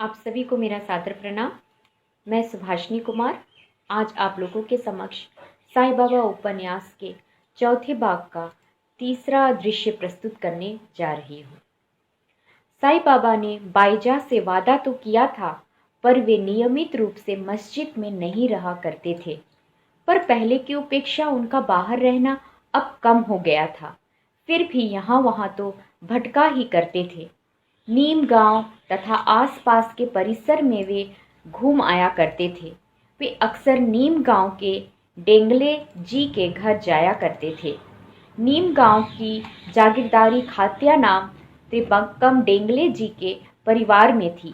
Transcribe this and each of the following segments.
आप सभी को मेरा सादर प्रणाम। मैं सुभाषिनी कुमार आज आप लोगों के समक्ष साईं बाबा उपन्यास के चौथे भाग का तीसरा दृश्य प्रस्तुत करने जा रही हूँ। साईं बाबा ने बाईजा से वादा तो किया था, पर वे नियमित रूप से मस्जिद में नहीं रहा करते थे। पर पहले की अपेक्षा उनका बाहर रहना अब कम हो गया था। फिर भी यहाँ वहाँ तो भटका ही करते थे। नीम गांव तथा आसपास के परिसर में वे घूम आया करते थे। वे अक्सर नीम गांव के डेंगले जी के घर जाया करते थे। नीम गांव की जागीरदारी खातिया नाम त्रिबक्कम डेंगले जी के परिवार में थी।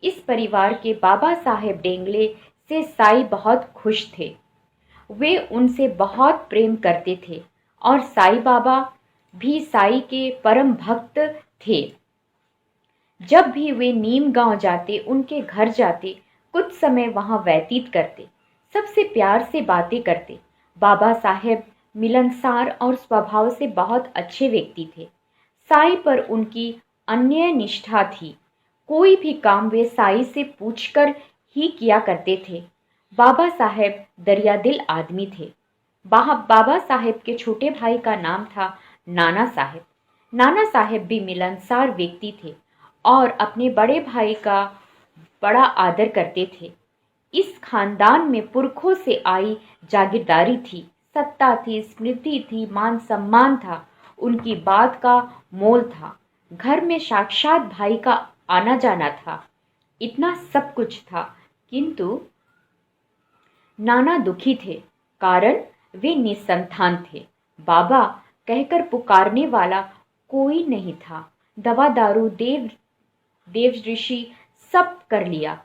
इस परिवार के बाबा साहेब डेंगले से साईं बहुत खुश थे। वे उनसे बहुत प्रेम करते थे और साईं बाबा भी साईं के परम भक्त थे। जब भी वे नीम गांव जाते, उनके घर जाते, कुछ समय वहां व्यतीत करते, सबसे प्यार से बातें करते। बाबा साहेब मिलनसार और स्वभाव से बहुत अच्छे व्यक्ति थे। साईं पर उनकी अन्य निष्ठा थी। कोई भी काम वे साईं से पूछकर ही किया करते थे। बाबा साहेब दरियादिल आदमी थे। बाबा साहेब के छोटे भाई का नाम था नाना साहेब। नाना साहेब भी मिलनसार व्यक्ति थे और अपने बड़े भाई का बड़ा आदर करते थे। इस खानदान में पुरखों से आई जागीरदारी थी, सत्ता थी, स्मृति थी, मान सम्मान था। उनकी बात का मोल था। घर में साक्षात भाई का आना जाना था। इतना सब कुछ था, किंतु नाना दुखी थे, कारण वे निसंतान थे। बाबा कहकर पुकारने वाला कोई नहीं था। दवा दारू देव ऋषि सब कर लिया,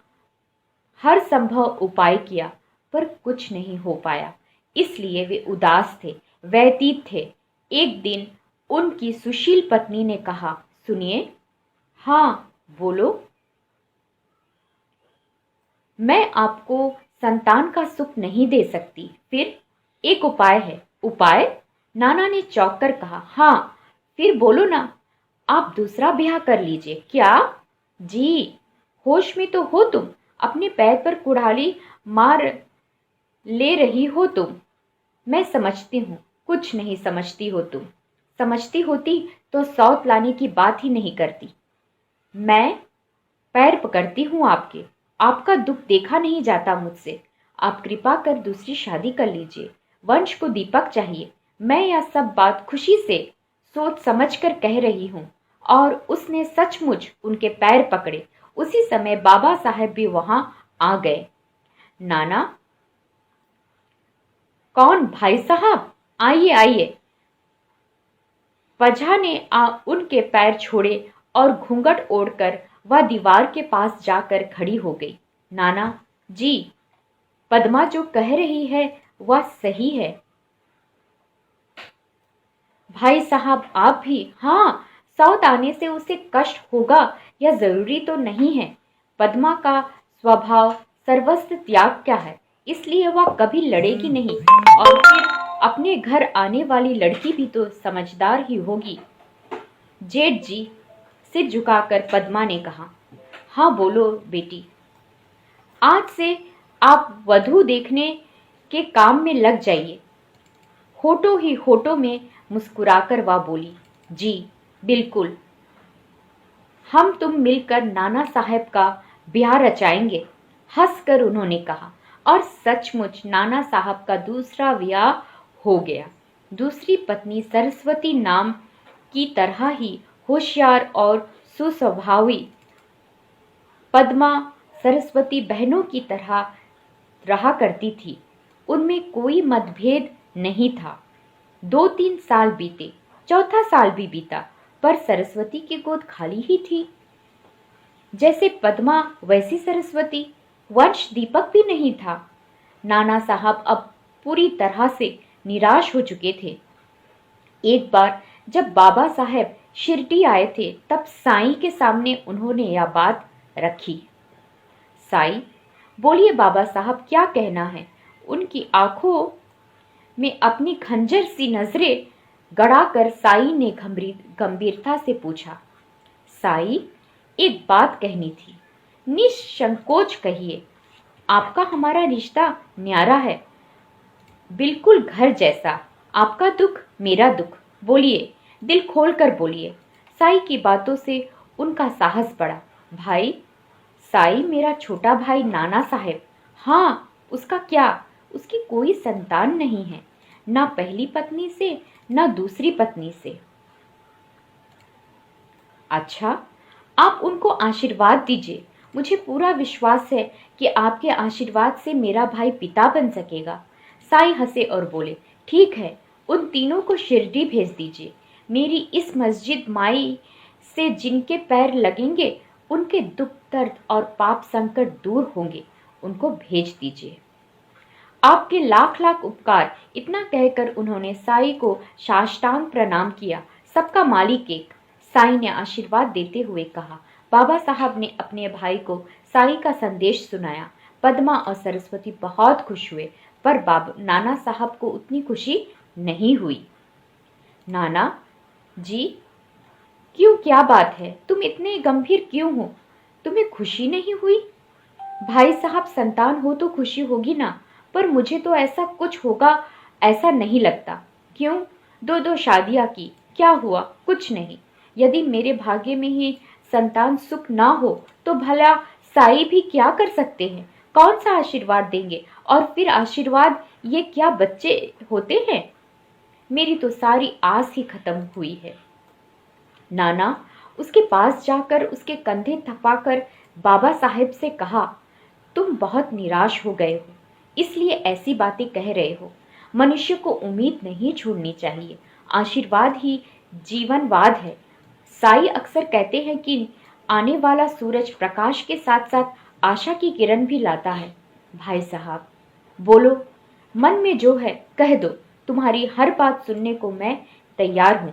हर संभव उपाय किया, पर कुछ नहीं हो पाया। इसलिए वे उदास थे, व्यतीत थे। एक दिन उनकी सुशील पत्नी ने कहा, सुनिए। हाँ बोलो। मैं आपको संतान का सुख नहीं दे सकती, फिर एक उपाय है। उपाय? नाना ने चौंक कर कहा। हाँ फिर बोलो ना। आप दूसरा ब्याह कर लीजिए। क्या? जी। होश में तो हो तुम? अपने पैर पर कुल्हाड़ी मार ले रही हो तुम। मैं समझती हूँ, कुछ नहीं समझती हो तुम। समझती होती तो सौत लाने की बात ही नहीं करती। मैं पैर पकड़ती हूँ आपके। आपका दुख देखा नहीं जाता मुझसे। आप कृपा कर दूसरी शादी कर लीजिए। वंश को दीपक चाहिए। मैं यह सब बात खुशी से सोच समझ कर कह रही हूँ। और उसने सचमुच उनके पैर पकड़े। उसी समय बाबा साहेब भी वहां आ गए। नाना? कौन? भाई साहब आइए आइए। पझा ने उनके पैर छोड़े और घूंघट ओढ़कर वह दीवार के पास जाकर खड़ी हो गई। नाना जी, पद्मा जो कह रही है वह सही है। भाई साहब आप भी? हाँ, साउथ आने से उसे कष्ट होगा यह जरूरी तो नहीं है। पद्मा का स्वभाव सर्वस्व त्याग का है, इसलिए वह कभी लड़ेगी नहीं। और फिर अपने घर आने वाली लड़की भी तो समझदार ही होगी। जेठ जी, सिर झुकाकर पद्मा ने कहा। हाँ बोलो बेटी। आज से आप वधू देखने के काम में लग जाइए। होठों ही होठों में मुस्कुराकर वह बोली, जी बिल्कुल। हम तुम मिलकर नाना साहब का ब्याह रचाएंगे, हंसकर उन्होंने कहा। और सचमुच नाना साहब का दूसरा ब्याह हो गया। दूसरी पत्नी सरस्वती नाम की तरह ही होशियार और सुस्वभावी। पद्मा सरस्वती बहनों की तरह रहा करती थी। उनमें कोई मतभेद नहीं था। 2-3 साल बीते, चौथा साल भी बीता, पर सरस्वती की गोद खाली ही थी। जैसे पद्मा वैसी सरस्वती। वंश दीपक भी नहीं था। नाना साहब अब पूरी तरह से निराश हो चुके थे। एक बार जब बाबा साहेब शिरडी आए थे, तब साईं के सामने उन्होंने यह बात रखी। साईं, बोलिए बाबा साहब, क्या कहना है? उनकी आंखों में अपनी खंजर सी नजरें गड़ाकर साईं ने गंभीरता से पूछा। साईं, एक बात कहनी थी। निसंकोच कहिए। आपका हमारा रिश्ता न्यारा है, बिल्कुल घर जैसा। आपका दुख मेरा दुख। बोलिए, दिल खोल कर बोलिए। साई की बातों से उनका साहस बढ़ा। भाई, साई मेरा छोटा भाई नाना साहेब। हाँ, उसका क्या? उसकी कोई संतान नहीं है, ना पहली पत्नी से ना दूसरी पत्नी से। अच्छा, आप उनको आशीर्वाद दीजिए। मुझे पूरा विश्वास है कि आपके आशीर्वाद से मेरा भाई पिता बन सकेगा। साई हंसे और बोले, ठीक है, उन तीनों को शिरडी भेज दीजिए। मेरी इस मस्जिद माई से जिनके पैर लगेंगे उनके दुख दर्द और पाप संकट दूर होंगे। उनको भेज दीजिए। आपके लाख लाख उपकार। इतना कहकर उन्होंने साई को साष्टांग प्रणाम किया। सबका मालिक एक। साई ने आशीर्वाद देते हुए कहा। बाबा साहब ने अपने भाई को साई का संदेश सुनाया। पद्मा और सरस्वती बहुत खुश हुए, पर नाना साहब को उतनी खुशी नहीं हुई। नाना जी, क्यों, क्या बात है? तुम इतने गंभीर क्यों हो? तुम्हें खुशी नहीं हुई? भाई साहब, संतान हो तो खुशी होगी ना, पर मुझे तो ऐसा कुछ होगा ऐसा नहीं लगता। क्यों? दो दो शादियां की, क्या हुआ? कुछ नहीं। यदि मेरे भाग्य में ही संतान सुख ना हो तो भला साई भी क्या कर सकते हैं? कौन सा आशीर्वाद देंगे? और फिर आशीर्वाद, ये क्या बच्चे होते हैं? मेरी तो सारी आस ही खत्म हुई है। नाना उसके पास जाकर उसके कंधे थपाकर बाबा साहेब से कहा, तुम बहुत निराश हो गए हो, इसलिए ऐसी बातें कह रहे हो। मनुष्य को उम्मीद नहीं छोड़नी चाहिए। आशीर्वाद ही जीवनवाद है। साई अक्सर कहते हैं कि आने वाला सूरज प्रकाश के साथ साथ आशा की किरण भी लाता है। भाई साहब, बोलो, मन में जो है कह दो। तुम्हारी हर बात सुनने को मैं तैयार हूं।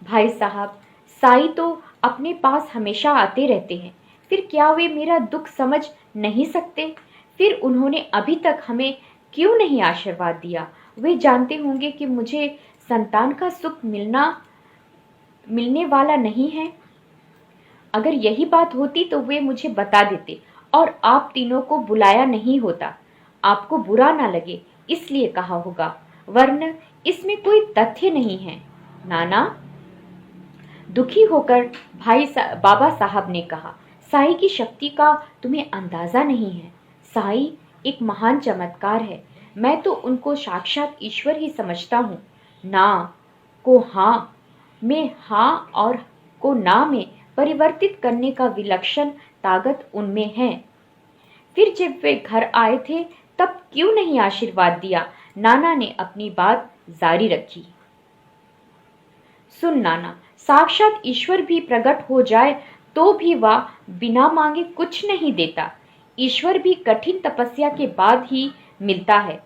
भाई साहब, साई तो अपने पास हमेशा आते रहते हैं, फिर क्या वे मेरा दुख समझ नहीं सकते? फिर उन्होंने अभी तक हमें क्यों नहीं आशीर्वाद दिया? वे जानते होंगे कि मुझे संतान का सुख मिलने वाला नहीं है। अगर यही बात होती तो वे मुझे बता देते और आप तीनों को बुलाया नहीं होता। आपको बुरा ना लगे इसलिए कहा होगा, वरना इसमें कोई तथ्य नहीं है। नाना, दुखी होकर बाबा साहब ने कहा, साई की शक्ति का तुम्हें अंदाजा नहीं है। साई एक महान चमत्कार है। मैं तो उनको साक्षात ईश्वर ही समझता हूँ। ना को हाँ में, हाँ और को ना में परिवर्तित करने का विलक्षण ताकत उनमें है। फिर जब वे घर आए थे तब क्यों नहीं आशीर्वाद दिया? नाना ने अपनी बात जारी रखी। सुन नाना, साक्षात ईश्वर भी प्रकट हो जाए तो भी वह बिना मांगे कुछ नहीं देता। ईश्वर भी कठिन तपस्या के बाद ही मिलता है।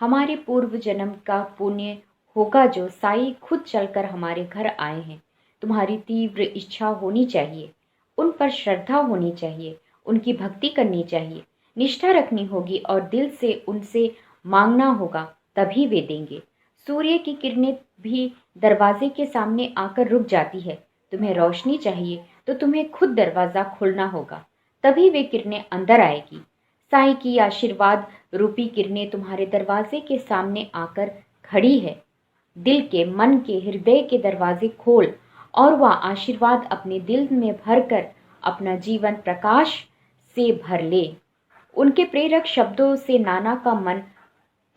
हमारे पूर्व जन्म का पुण्य होगा जो साई खुद चलकर हमारे घर आए हैं। तुम्हारी तीव्र इच्छा होनी चाहिए, उन पर श्रद्धा होनी चाहिए, उनकी भक्ति करनी चाहिए, निष्ठा रखनी होगी और दिल से उनसे मांगना होगा, तभी वे देंगे। सूर्य की किरणें भी दरवाजे के सामने आकर रुक जाती है। तुम्हें रोशनी चाहिए तो तुम्हें खुद दरवाजा खोलना होगा, तभी वे किरणें अंदर आएगी। साईं की आशीर्वाद रूपी किरणें तुम्हारे दरवाजे के सामने आकर खड़ी है। दिल के, मन के, हृदय के दरवाजे खोल और वह आशीर्वाद अपने दिल में भरकर अपना जीवन प्रकाश से भर ले। उनके प्रेरक शब्दों से नाना का मन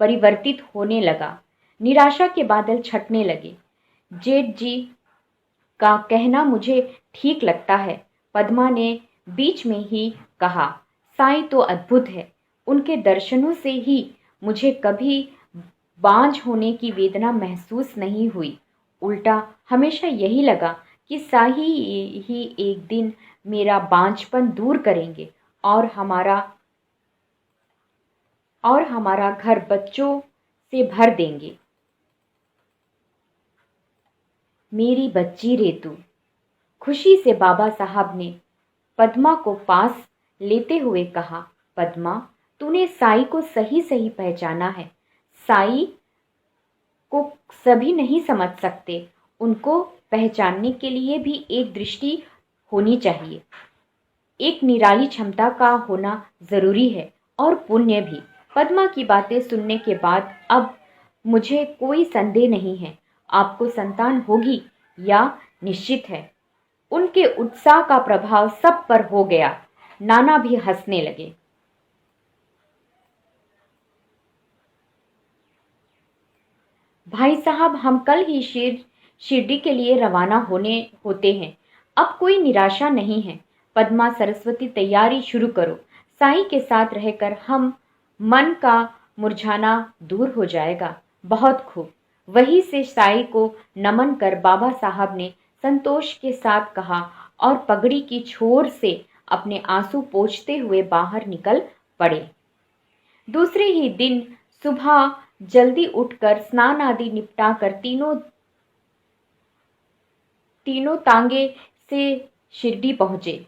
परिवर्तित होने लगा। निराशा के बादल छटने लगे। जेठ जी का कहना मुझे ठीक लगता है, पद्मा ने बीच में ही कहा। साईं तो अद्भुत है। उनके दर्शनों से ही मुझे कभी बांझ होने की वेदना महसूस नहीं हुई। उल्टा हमेशा यही लगा कि साई ही एक दिन मेरा बांझपन दूर करेंगे और हमारा घर बच्चों से भर देंगे। मेरी बच्ची रेतू, खुशी से बाबा साहब ने पद्मा को पास लेते हुए कहा, पद्मा, तूने साई को सही सही पहचाना है। साई को सभी नहीं समझ सकते, उनको पहचानने के लिए भी एक दृष्टि होनी चाहिए। एक निराली क्षमता का होना जरूरी है और पुण्य भी। पद्मा की बातें सुनने के बाद अब मुझे कोई संदेह नहीं है, आपको संतान होगी या निश्चित है। उनके उत्साह का प्रभाव सब पर हो गया। नाना भी हंसने लगे। भाई साहब, हम कल ही शिरडी के लिए रवाना होते हैं। अब कोई निराशा नहीं है। पद्मा, सरस्वती, तैयारी शुरू करो। साईं के साथ रहकर हम मन का मुरझाना दूर हो जाएगा। बहुत खूब। वहीं से साईं को नमन कर बाबा साहब ने संतोष के साथ कहा और पगड़ी की छोर से अपने आंसू पोंछते हुए बाहर निकल पड़े। दूसरे ही दिन सुबह जल्दी उठकर स्नान आदि निपटाकर तीनों तांगे से शिरडी पहुंचे।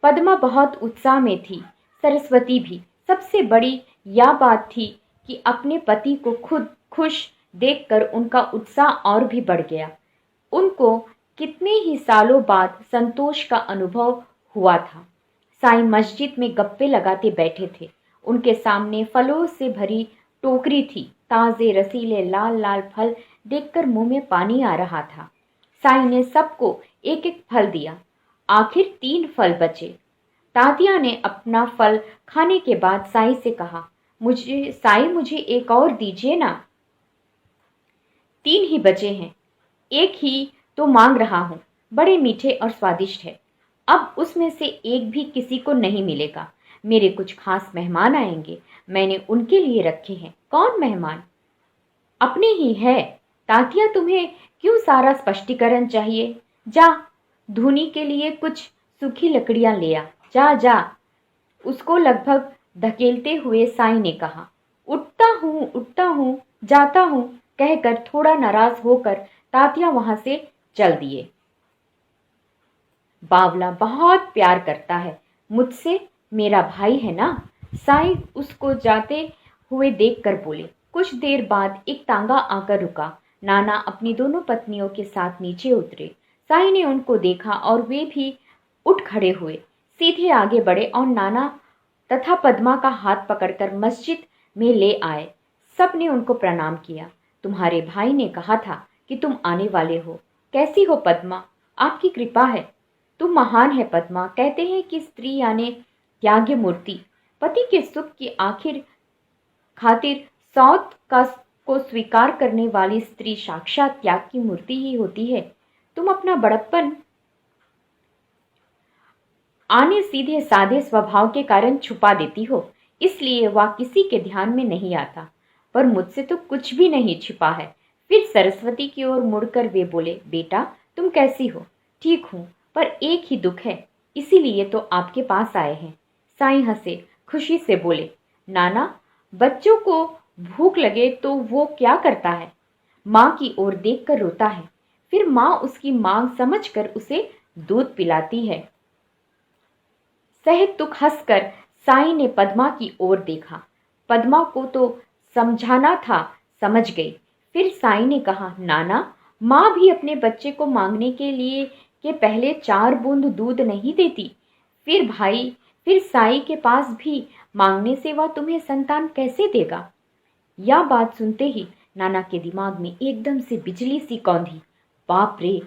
पद्मा बहुत उत्साह में थी, सरस्वती भी। सबसे बड़ी यह बात थी कि अपने पति को खुद खुश देखकर उनका उत्साह और भी बढ़ गया। उनको कितने ही सालों बाद संतोष का अनुभव हुआ था। साईं मस्जिद में गप्पे लगाते बैठे थे। उनके सामने फलों से भरी टोकरी थी। ताजे रसीले लाल लाल फल देखकर मुंह में पानी आ रहा था। साईं ने सबको एक एक फल दिया। आखिर 3 फल बचे। तात्या ने अपना फल खाने के बाद साईं से कहा, मुझे एक और दीजिए ना। 3 ही बचे हैं, एक ही तो मांग रहा हूं। बड़े मीठे और स्वादिष्ट है। अब उसमें से एक भी किसी को नहीं मिलेगा। मेरे कुछ खास मेहमान आएंगे, मैंने उनके लिए रखे हैं। कौन मेहमान? अपने ही है। तात्या, तुम्हें क्यों सारा स्पष्टीकरण चाहिए? जा, धूनी के लिए कुछ सूखी लकड़ियां ले आ। जा जा, उसको लगभग धकेलते हुए साईं ने कहा। उठता हूं, जाता हूं कहकर थोड़ा नाराज होकर तात्या वहां से चल दिए। बावला बहुत प्यार करता है मुझसे, मेरा भाई है ना। साईं उसको जाते हुए देखकर बोले। कुछ देर बाद एक तांगा आकर रुका। नाना अपनी दोनों पत्नियों के साथ नीचे उतरे। साईं ने उनको देखा और वे भी उठ खड़े हुए, सीधे आगे बढ़े और नाना तथा पद्मा का हाथ पकड़कर मस्जिद में ले आए। सबने उनको प्रणाम किया। तुम्हारे भाई ने कहा था कि तुम आने वाले हो। कैसी हो पद्मा? आपकी कृपा है। तुम महान है पद्मा। कहते हैं कि स्त्री यानी त्याग्य मूर्ति। पति के सुख की आखिर खातिर सौत को स्वीकार करने वाली स्त्री साक्षात त्याग की मूर्ति ही होती है। तुम अपना बड़प्पन आने सीधे साधे स्वभाव के कारण छुपा देती हो, इसलिए वह किसी के ध्यान में नहीं आता। पर मुझसे तो कुछ भी नहीं छिपा है। फिर सरस्वती की ओर मुड़कर वे बोले, बेटा तुम कैसी हो? ठीक हूं, पर एक ही दुख है, इसीलिए तो आपके पास आए हैं। साईं हंसे, खुशी से बोले, नाना, बच्चों को भूख लगे तो वो क्या करता है? माँ की ओर देखकर रोता है। फिर माँ उसकी मांग समझकर उसे दूध पिलाती है। सहतुक हंसकर साईं ने पद्मा की ओर देखा। पद्मा को तो समझाना था, समझ गई। फिर साईं ने कहा, नाना, माँ भी अपने बच्चे को मांगने के पहले 4 बूंद दूध नहीं देती। फिर साईं के पास भी मांगने से वह तुम्हें संतान कैसे देगा? यह बात सुनते ही नाना के दिमाग में एकदम से बिजली सी कौंधी। बाप रे,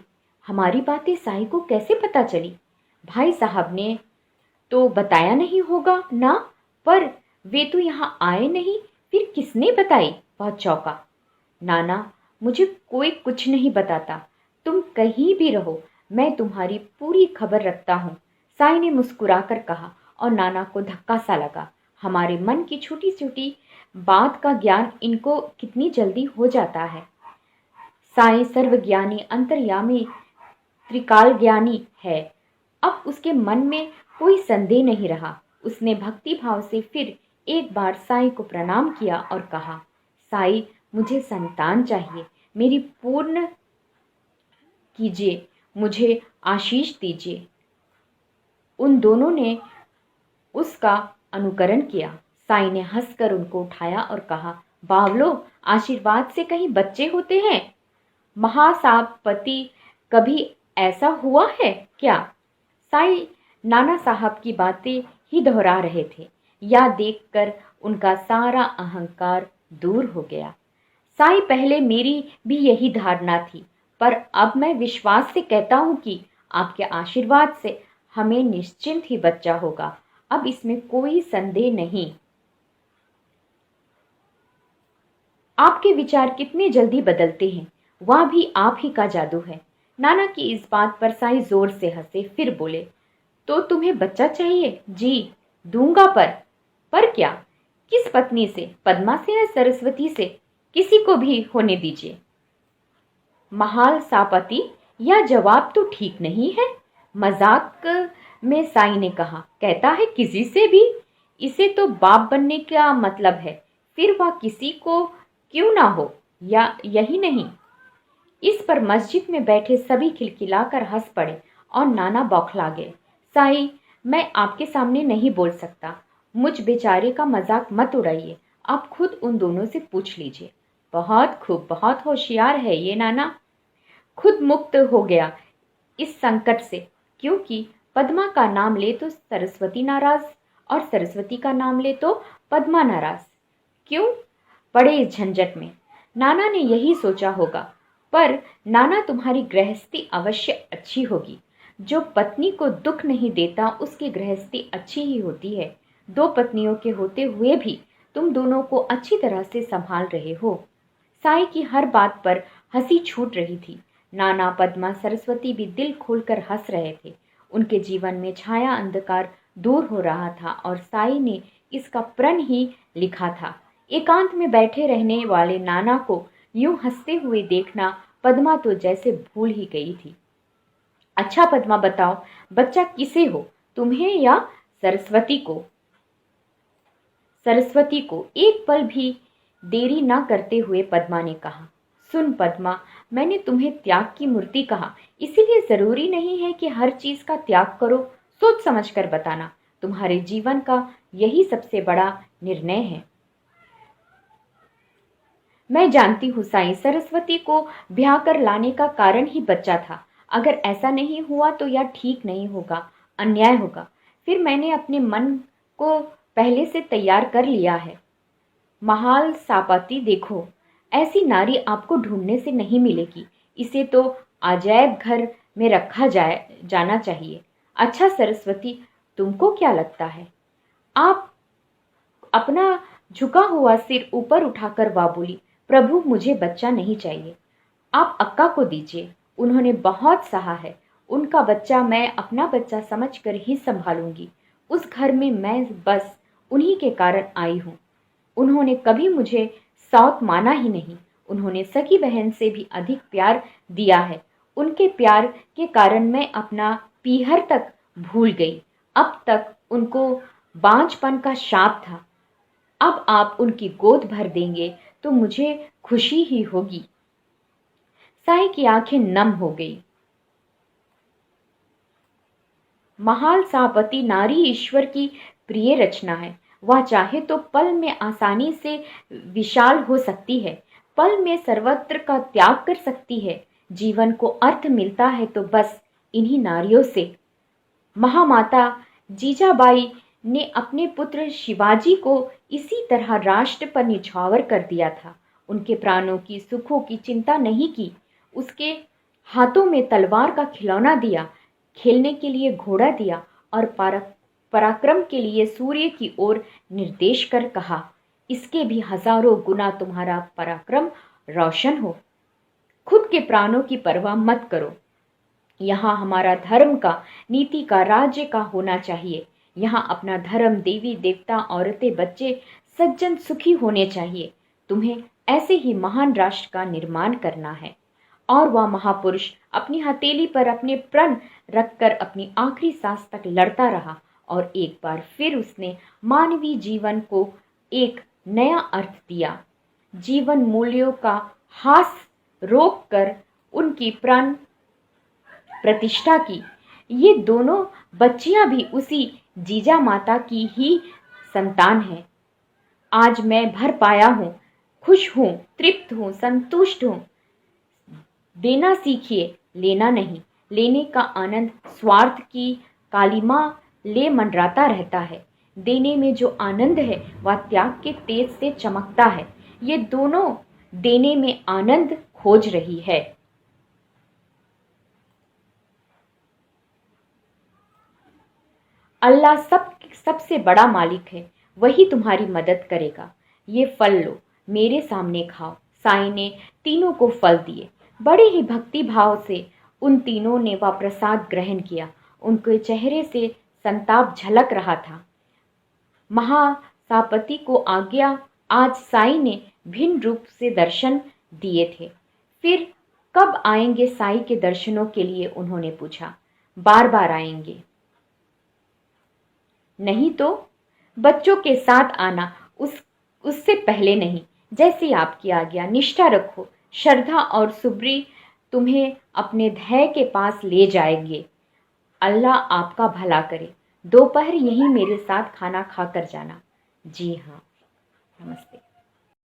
हमारी बातें साईं को कैसे पता चली? भाई साहब ने तो बताया नहीं होगा ना, पर वे तो यहाँ आए नहीं, फिर किसने बताई? वह चौंका। नाना, मुझे कोई कुछ नहीं बताता। तुम कहीं भी रहो, मैं तुम्हारी पूरी खबर रखता हूँ, साईं ने मुस्कुराकर कहा। और नाना को धक्का सा लगा। हमारे मन की छोटी छोटी बात का ज्ञान इनको कितनी जल्दी हो जाता है। साईं सर्वज्ञानी, अंतर्यामी, त्रिकाल ज्ञानी है। अब उसके मन में कोई संदेह नहीं रहा। उसने भक्ति भाव से फिर एक बार साईं को प्रणाम किया और कहा, साईं, मुझे संतान चाहिए, मेरी पूर्ण कीजिए, मुझे आशीष दीजिए। उन दोनों ने उसका अनुकरण किया। साईं ने हंसकर उनको उठाया और कहा, बावलो, आशीर्वाद से कहीं बच्चे होते हैं? महासापति, कभी ऐसा हुआ है क्या? साईं नाना साहब की बातें ही दोहरा रहे थे। या देखकर उनका सारा अहंकार दूर हो गया। साईं, पहले मेरी भी यही धारणा थी, पर अब मैं विश्वास से कहता हूँ कि आपके आशीर्वाद से हमें निश्चिंत ही बच्चा होगा। अब इसमें कोई संदेह नहीं। आपके विचार कितने जल्दी बदलते हैं, वह भी आप ही का जादू है। नाना की इस बात पर साईं जोर से हंसे, फिर बोले, तो तुम्हें बच्चा चाहिए? जी दूंगा, पर क्या? किस पत्नी से? पद्मा से या सरस्वती से? किसी को भी होने दीजिए। महाल सापति, यह जवाब तो ठीक नहीं है, मजाक में साईं ने कहा। कहता है किसी से भी? इसे तो बाप बनने का मतलब है। फिर वह किसी को क्यों ना हो, या यही नहीं? इस पर मस्जिद में बैठे सभी खिलखिलाकर हंस पड़े और नाना बौखला गए। साईं, मैं आपके सामने नहीं बोल सकता। मुझ बेचारे का मजाक मत उड़ाइए। आप खुद उन दोनों से पूछ लीजिए। बहुत खूब, बहुत होशियार है ये नाना। खुद मुक्त हो गया इस संकट से, क्योंकि पद्मा का नाम ले तो सरस्वती नाराज, और सरस्वती का नाम ले तो पद्मा नाराज। क्यों पड़े इस झंझट में? नाना ने यही सोचा होगा। पर नाना, तुम्हारी गृहस्थी अवश्य अच्छी होगी। जो पत्नी को दुख नहीं देता उसकी गृहस्थी अच्छी ही होती है। 2 पत्नियों के होते हुए भी तुम दोनों को अच्छी तरह से संभाल रहे हो। साईं की हर बात पर हंसी छूट रही थी। नाना, पद्मा, सरस्वती भी दिल खोलकर हंस रहे थे। उनके जीवन में छाया अंधकार दूर हो रहा था और साईं ने इसका प्रण ही लिखा था। एकांत में बैठे रहने वाले नाना को यूं हंसते हुए देखना पद्मा तो जैसे भूल ही गई थी। अच्छा पद्मा, बताओ, बच्चा किसे हो, तुम्हें या सरस्वती को? सरस्वती को। एक पल भी देरी न करते हुए पद्मा ने कहा। सुन पद्मा, मैंने तुम्हें त्याग की मूर्ति कहा, इसीलिए जरूरी नहीं है कि हर चीज का त्याग करो। सोच समझ कर बताना। तुम्हारे जीवन का यही सबसे बड़ा निर्णय है। मैं जानती हूँ साईं, सरस्वती को ब्याह कर लाने का कारण ही बच्चा था। अगर ऐसा नहीं हुआ तो यह ठीक नहीं होगा, अन्याय होगा। फिर मैंने अपने मन को पहले से तैयार कर लिया है। महाल सापती, देखो, ऐसी नारी आपको ढूंढने से नहीं मिलेगी। इसे तो अजायब घर में रखा जाना चाहिए। अच्छा सरस्वती, तुमको क्या लगता है? आप अपना झुका हुआ सिर ऊपर उठाकर वह बोली, प्रभु, मुझे बच्चा नहीं चाहिए। आप अक्का को दीजिए, उन्होंने बहुत सहा है। उनका बच्चा मैं अपना बच्चा समझकर ही संभालूंगी। उस घर में मैं बस उन्हीं के कारण आई हूँ। उन्होंने कभी मुझे सौत माना ही नहीं। उन्होंने सगी बहन से भी अधिक प्यार दिया है। उनके प्यार के कारण मैं अपना पीहर तक भूल गई। अब तक उनको बांझपन का शाप था। अब आप उनकी गोद भर देंगे तो मुझे खुशी ही होगी। साईं की आंखें नम हो गई। महाल सापती नारी ईश्वर की प्रिय रचना है। वह चाहे तो पल में आसानी से विशाल हो सकती है, पल में सर्वत्र का त्याग कर सकती है। जीवन को अर्थ मिलता है तो बस इन्हीं नारियों से। महामाता जीजाबाई ने अपने पुत्र शिवाजी को इसी तरह राष्ट्र पर निछावर कर दिया था। उनके प्राणों की सुखों की चिंता नहीं की। उसके हाथों में तलवार का खिलौना दिया, खेलने के लिए घोड़ा दिया और पराक्रम के लिए सूर्य की ओर निर्देश कर कहा, इसके भी हजारों गुना तुम्हारा पराक्रम रोशन हो। खुद के प्राणों की परवाह मत करो। यहाँ हमारा धर्म का, नीति का, राज्य का होना चाहिए। यहाँ अपना धर्म, देवी देवता, औरतें, बच्चे, सज्जन सुखी होने चाहिए। तुम्हें ऐसे ही महान राष्ट्र का निर्माण करना है। और वह महापुरुष अपनी हथेली पर अपने प्रण रखकर अपनी आखिरी सांस तक लड़ता रहा और एक बार फिर उसने मानवीय जीवन को एक नया अर्थ दिया। जीवन मूल्यों का हास रोक कर उनकी प्राण प्रतिष्ठा की। ये दोनों बच्चियां भी उसी जीजा माता की ही संतान हैं। आज मैं भर पाया हूँ, खुश हूँ, तृप्त हूँ, संतुष्ट हूँ। देना सीखिए, लेना नहीं। लेने का आनंद स्वार्थ की काली माँ ले मंडराता रहता है। देने में जो आनंद है वह त्याग के तेज से चमकता है। ये दोनों देने में आनंद खोज रही है। अल्लाह सबसे बड़ा मालिक है, वही तुम्हारी मदद करेगा। ये फल लो, मेरे सामने खाओ। साईं ने तीनों को फल दिए। बड़े ही भक्ति भाव से उन तीनों ने वह प्रसाद ग्रहण किया। उनके चेहरे से संताप झलक रहा था। महासापति को आज्ञा आज साईं ने भिन्न रूप से दर्शन दिए थे। फिर कब आएंगे साईं के दर्शनों के लिए, उन्होंने पूछा। बार बार आएंगे। नहीं तो बच्चों के साथ आना, उससे पहले नहीं। जैसी आपकी आज्ञा। निष्ठा रखो। श्रद्धा और सुब्री तुम्हें अपने ध्येय के पास ले जाएंगे। अल्लाह आपका भला करे। दोपहर यहीं मेरे साथ खाना खाकर जाना। जी हाँ, नमस्ते।